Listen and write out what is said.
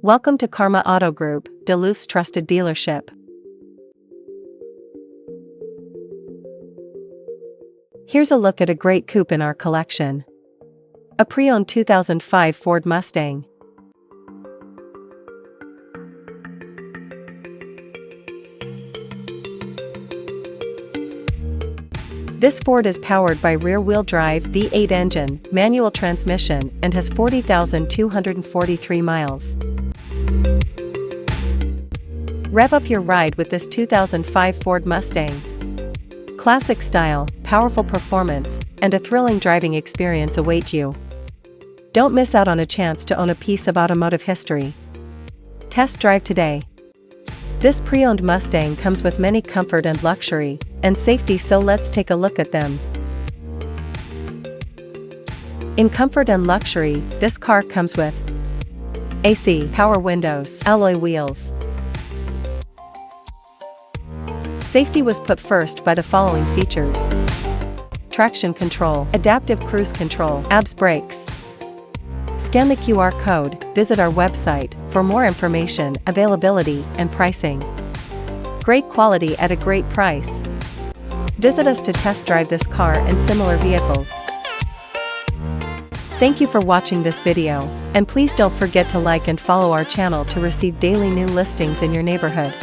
Welcome to Karma Auto Group, Duluth's trusted dealership. Here's a look at a great coupe in our collection. A pre-owned 2005 Ford Mustang. This Ford is powered by rear-wheel drive V8 engine, manual transmission, and has 40,243 miles. Rev up your ride with this 2005 Ford Mustang. Classic style, powerful performance, and a thrilling driving experience await you. Don't miss out on a chance to own a piece of automotive history. Test drive today. This pre-owned Mustang comes with many comfort and luxury, and safety, so let's take a look at them. In comfort and luxury, this car comes with AC, power windows, alloy wheels. Safety was put first by the following features: traction control, adaptive cruise control, ABS brakes. Scan the QR code, visit our website for more information, availability, and pricing. Great quality at a great price. Visit us to test drive this car and similar vehicles. Thank you for watching this video, and please don't forget to like and follow our channel to receive daily new listings in your neighborhood.